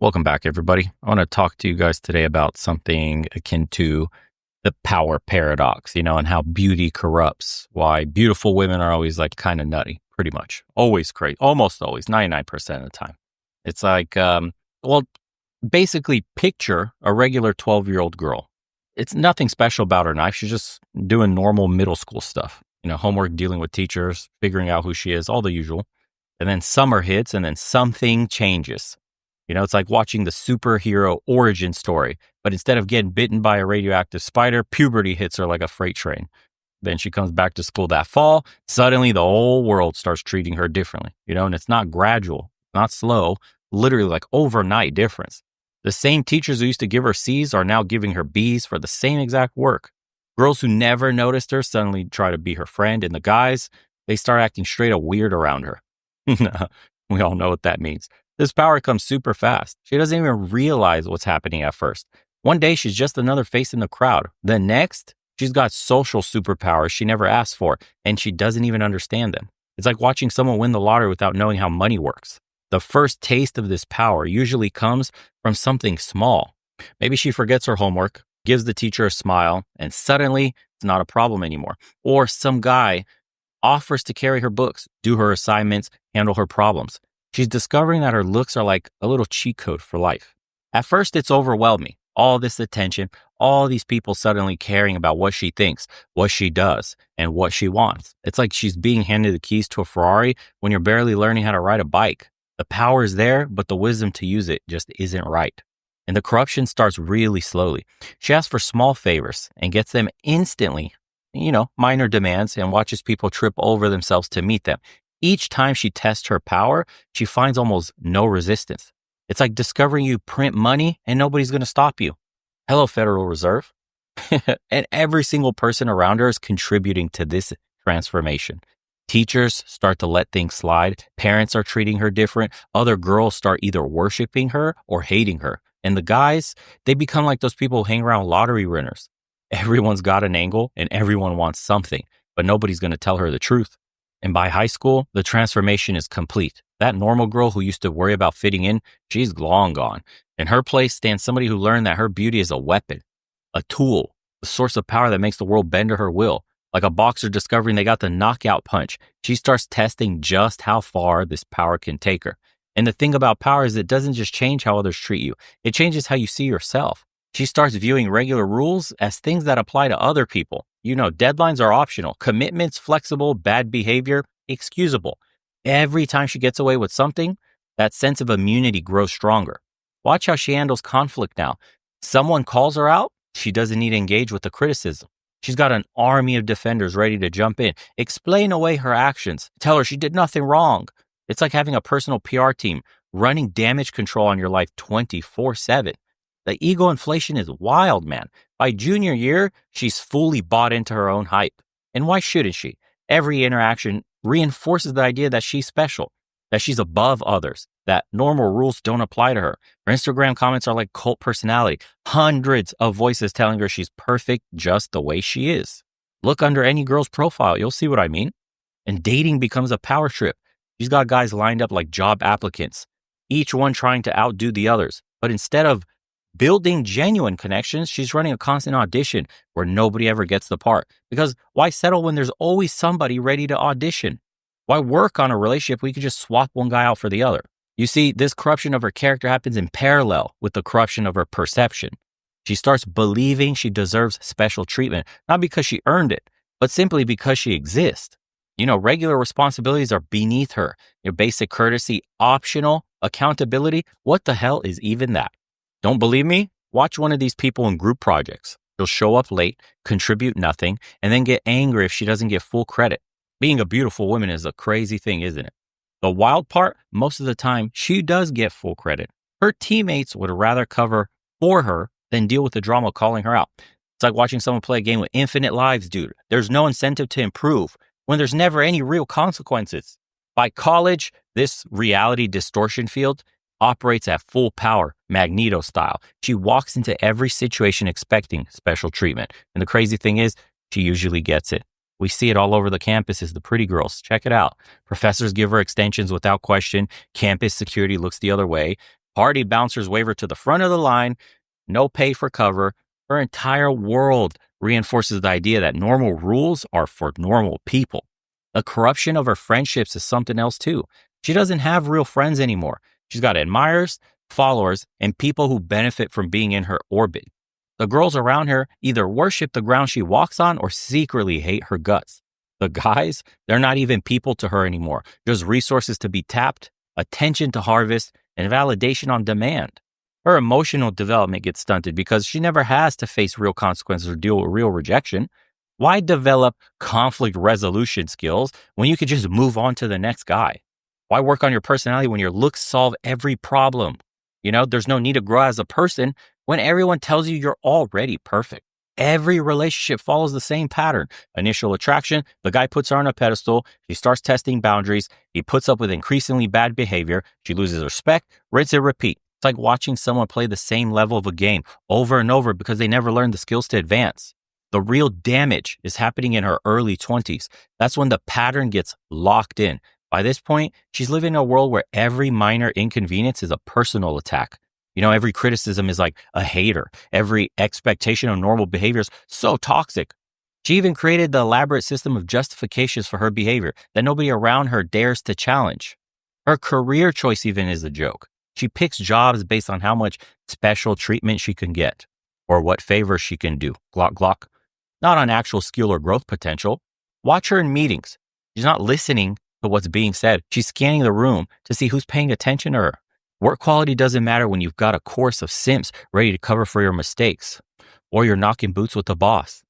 Welcome back, everybody. I want to talk to you guys today about something akin to the power paradox, and how beauty corrupts. Why beautiful women are always like kind of nutty, pretty much. Always crazy, almost always, 99% of the time. It's like, well, basically picture a regular 12-year-old girl. It's nothing special about her life. She's just doing normal middle school stuff, homework, dealing with teachers, figuring out who she is, all the usual. And then summer hits and then something changes. It's like watching the superhero origin story, but instead of getting bitten by a radioactive spider, puberty hits her like a freight train. Then she comes back to school that fall. Suddenly the whole world starts treating her differently, and it's not gradual, not slow, literally like overnight difference. The same teachers who used to give her C's are now giving her B's for the same exact work. Girls who never noticed her suddenly try to be her friend, and the guys, they start acting straight up weird around her. We all know what that means. This power comes super fast. She doesn't even realize what's happening at first. One day, she's just another face in the crowd. The next, she's got social superpowers she never asked for, and she doesn't even understand them. It's like watching someone win the lottery without knowing how money works. The first taste of this power usually comes from something small. Maybe she forgets her homework, gives the teacher a smile, and suddenly it's not a problem anymore. Or some guy offers to carry her books, do her assignments, handle her problems. She's discovering that her looks are like a little cheat code for life. At first, it's overwhelming. All this attention, all these people suddenly caring about what she thinks, what she does, and what she wants. It's like she's being handed the keys to a Ferrari when you're barely learning how to ride a bike. The power is there, but the wisdom to use it just isn't right. And the corruption starts really slowly. She asks for small favors and gets them instantly, minor demands, and watches people trip over themselves to meet them. Each time she tests her power, she finds almost no resistance. It's like discovering you print money and nobody's going to stop you. Hello, Federal Reserve. And every single person around her is contributing to this transformation. Teachers start to let things slide. Parents are treating her different. Other girls start either worshiping her or hating her. And the guys, they become like those people who hang around lottery winners. Everyone's got an angle and everyone wants something, but nobody's going to tell her the truth. And by high school, the transformation is complete. That normal girl who used to worry about fitting in, she's long gone. In her place stands somebody who learned that her beauty is a weapon, a tool, a source of power that makes the world bend to her will. Like a boxer discovering they got the knockout punch, she starts testing just how far this power can take her. And the thing about power is it doesn't just change how others treat you. It changes how you see yourself. She starts viewing regular rules as things that apply to other people. Deadlines are optional, commitments flexible, bad behavior excusable. Every time she gets away with something, that sense of immunity grows stronger. Watch how she handles conflict now. Someone calls her out, she doesn't need to engage with the criticism. She's got an army of defenders ready to jump in, explain away her actions, tell her she did nothing wrong. It's like having a personal PR team running damage control on your life 24/7. The ego inflation is wild, man. By junior year, she's fully bought into her own hype. And why shouldn't she? Every interaction reinforces the idea that she's special, that she's above others, that normal rules don't apply to her. Her Instagram comments are like cult personality. Hundreds of voices telling her she's perfect just the way she is. Look under any girl's profile, you'll see what I mean. And dating becomes a power trip. She's got guys lined up like job applicants, each one trying to outdo the others. But instead of building genuine connections, she's running a constant audition where nobody ever gets the part. Because why settle when there's always somebody ready to audition? Why work on a relationship where you could just swap one guy out for the other? You see, this corruption of her character happens in parallel with the corruption of her perception. She starts believing she deserves special treatment, not because she earned it, but simply because she exists. Regular responsibilities are beneath her. Your basic courtesy, optional, accountability, what the hell is even that? Don't believe me? Watch one of these people in group projects. She'll show up late, contribute nothing, and then get angry if she doesn't get full credit. Being a beautiful woman is a crazy thing, isn't it? The wild part, most of the time, she does get full credit. Her teammates would rather cover for her than deal with the drama calling her out. It's like watching someone play a game with infinite lives, dude. There's no incentive to improve when there's never any real consequences. By college, this reality distortion field operates at full power, Magneto style. She walks into every situation expecting special treatment. And the crazy thing is, she usually gets it. We see it all over the campuses, the pretty girls. Check it out. Professors give her extensions without question. Campus security looks the other way. Party bouncers wave her to the front of the line, no pay for cover. Her entire world reinforces the idea that normal rules are for normal people. The corruption of her friendships is something else too. She doesn't have real friends anymore. She's got admirers, followers, and people who benefit from being in her orbit. The girls around her either worship the ground she walks on or secretly hate her guts. The guys, they're not even people to her anymore, just resources to be tapped, attention to harvest, and validation on demand. Her emotional development gets stunted because she never has to face real consequences or deal with real rejection. Why develop conflict resolution skills when you could just move on to the next guy? Why work on your personality when your looks solve every problem? There's no need to grow as a person when everyone tells you you're already perfect. Every relationship follows the same pattern. Initial attraction, the guy puts her on a pedestal, she starts testing boundaries, he puts up with increasingly bad behavior, she loses respect, rinse and repeat. It's like watching someone play the same level of a game over and over because they never learned the skills to advance. The real damage is happening in her early 20s. That's when the pattern gets locked in. By this point, she's living in a world where every minor inconvenience is a personal attack. Every criticism is like a hater. Every expectation of normal behavior is so toxic. She even created the elaborate system of justifications for her behavior that nobody around her dares to challenge. Her career choice even is a joke. She picks jobs based on how much special treatment she can get or what favors she can do. Glock, glock. Not on actual skill or growth potential. Watch her in meetings. She's not listening to what's being said. She's scanning the room to see who's paying attention to her. Work quality doesn't matter when you've got a chorus of simps ready to cover for your mistakes, or you're knocking boots with the boss.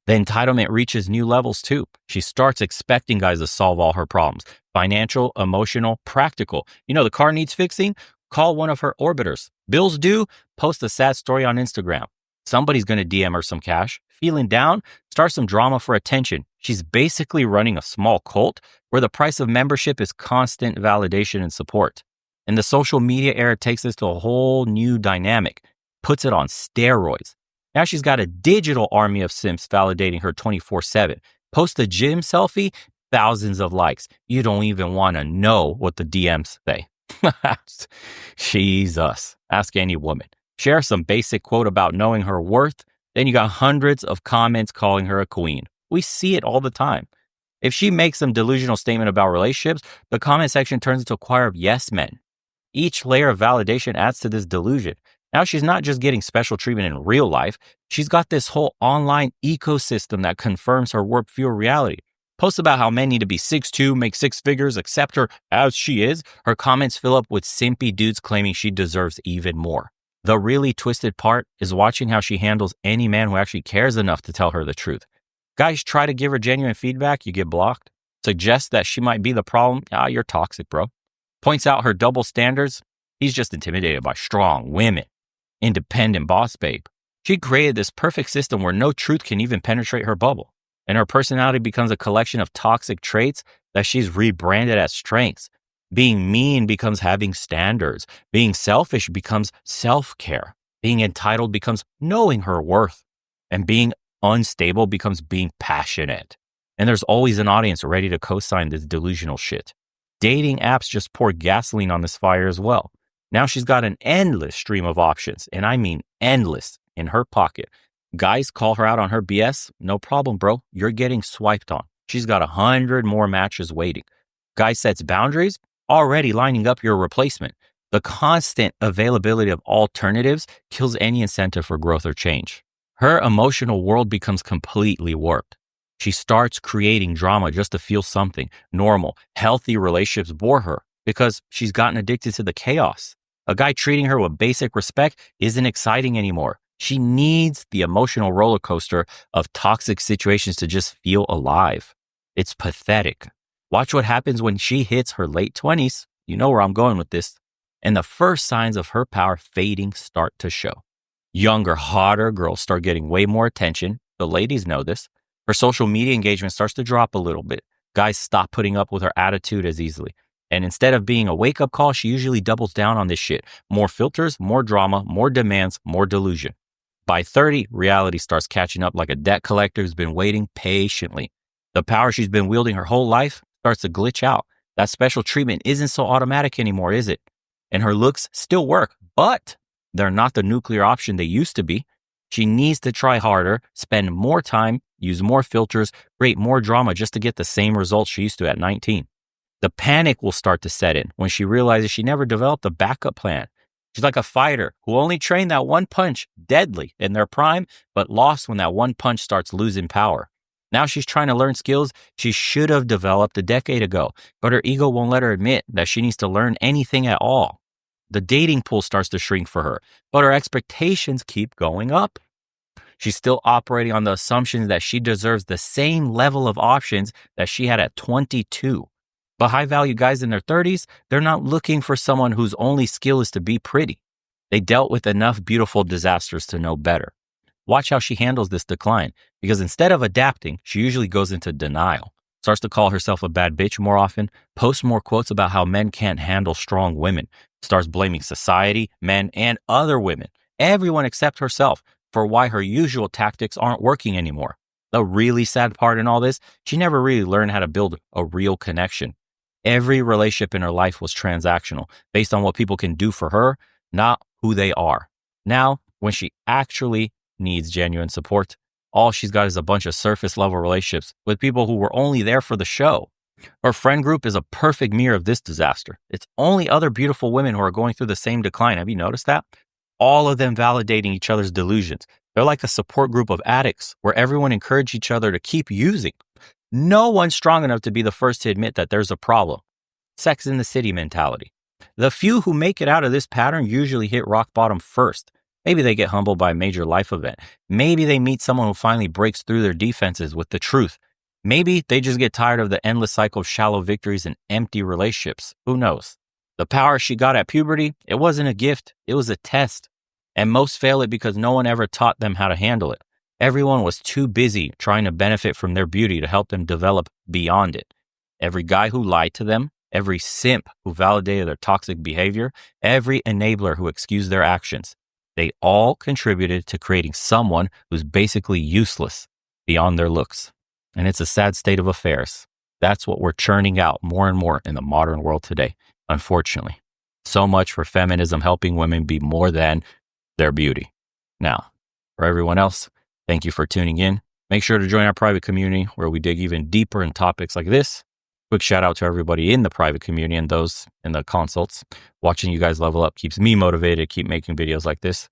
The entitlement reaches new levels too. She starts expecting guys to solve all her problems. Financial, emotional, practical. The car needs fixing? Call one of her orbiters. Bills due? Post a sad story on Instagram. Somebody's going to DM her some cash. Feeling down? Start some drama for attention. She's basically running a small cult where the price of membership is constant validation and support. And the social media era takes this to a whole new dynamic, puts it on steroids. Now she's got a digital army of simps validating her 24/7. Post a gym selfie, thousands of likes. You don't even want to know what the DMs say. Jesus. Ask any woman. Share some basic quote about knowing her worth. Then you got hundreds of comments calling her a queen. We see it all the time. If she makes some delusional statement about relationships, the comment section turns into a choir of yes men. Each layer of validation adds to this delusion. Now she's not just getting special treatment in real life. She's got this whole online ecosystem that confirms her warped view of reality. Posts about how men need to be 6'2", make six figures, accept her as she is. Her comments fill up with simpy dudes claiming she deserves even more. The really twisted part is watching how she handles any man who actually cares enough to tell her the truth. Guys try to give her genuine feedback, you get blocked. Suggest that she might be the problem, you're toxic, bro. Points out her double standards, he's just intimidated by strong women. Independent boss babe. She created this perfect system where no truth can even penetrate her bubble. And her personality becomes a collection of toxic traits that she's rebranded as strengths. Being mean becomes having standards. Being selfish becomes self-care. Being entitled becomes knowing her worth. And being unstable becomes being passionate. And there's always an audience ready to co-sign this delusional shit. Dating apps just pour gasoline on this fire as well. Now she's got an endless stream of options, and I mean endless, in her pocket. Guys call her out on her BS. No problem, bro. You're getting swiped on. She's got 100 more matches waiting. Guy sets boundaries, already lining up your replacement. The constant availability of alternatives kills any incentive for growth or change. Her emotional world becomes completely warped. She starts creating drama just to feel something. Normal, healthy relationships bore her because she's gotten addicted to the chaos. A guy treating her with basic respect isn't exciting anymore. She needs the emotional roller coaster of toxic situations to just feel alive. It's pathetic. Watch what happens when she hits her late 20s. You know where I'm going with this. And the first signs of her power fading start to show. Younger, hotter girls start getting way more attention. The ladies know this. Her social media engagement starts to drop a little bit. Guys stop putting up with her attitude as easily. And instead of being a wake-up call, she usually doubles down on this shit. More filters, more drama, more demands, more delusion. By 30, reality starts catching up like a debt collector who's been waiting patiently. The power she's been wielding her whole life starts to glitch out. That special treatment isn't so automatic anymore, is it? and her looks still work, but they're not the nuclear option they used to be. She needs to try harder, spend more time, use more filters, create more drama just to get the same results she used to at 19. The panic will start to set in when she realizes she never developed a backup plan. She's like a fighter who only trained that one punch deadly in their prime, but lost when that one punch starts losing power. Now she's trying to learn skills she should have developed a decade ago, but her ego won't let her admit that she needs to learn anything at all. The dating pool starts to shrink for her, but her expectations keep going up. She's still operating on the assumptions that she deserves the same level of options that she had at 22. But high value guys in their 30s, they're not looking for someone whose only skill is to be pretty. They dealt with enough beautiful disasters to know better. Watch how she handles this decline, because instead of adapting, she usually goes into denial, starts to call herself a bad bitch more often, posts more quotes about how men can't handle strong women, starts blaming society, men, and other women, everyone except herself, for why her usual tactics aren't working anymore. The really sad part in all this, she never really learned how to build a real connection. Every relationship in her life was transactional, based on what people can do for her, not who they are. Now, when she actually needs genuine support, all she's got is a bunch of surface level relationships with people who were only there for the show. Her friend group is a perfect mirror of this disaster. It's only other beautiful women who are going through the same decline. Have you noticed that? All of them validating each other's delusions. They're like a support group of addicts where everyone encourages each other to keep using. No one's strong enough to be the first to admit that there's a problem. Sex in the City mentality. The few who make it out of this pattern usually hit rock bottom first. Maybe they get humbled by a major life event. Maybe they meet someone who finally breaks through their defenses with the truth. Maybe they just get tired of the endless cycle of shallow victories and empty relationships. Who knows? The power she got at puberty, it wasn't a gift, it was a test. And most fail it because no one ever taught them how to handle it. Everyone was too busy trying to benefit from their beauty to help them develop beyond it. Every guy who lied to them, every simp who validated their toxic behavior, every enabler who excused their actions, they all contributed to creating someone who's basically useless beyond their looks. And it's a sad state of affairs. That's what we're churning out more and more in the modern world today, unfortunately. So much for feminism helping women be more than their beauty. Now, for everyone else, thank you for tuning in. Make sure to join our private community where we dig even deeper in topics like this. Quick shout out to everybody in the private community and those in the consults. Watching you guys level up keeps me motivated to keep making videos like this.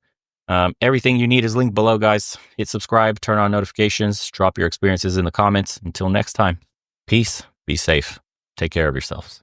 Everything you need is linked below, guys. Hit subscribe, turn on notifications, drop your experiences in the comments. Until next time, peace, be safe, take care of yourselves.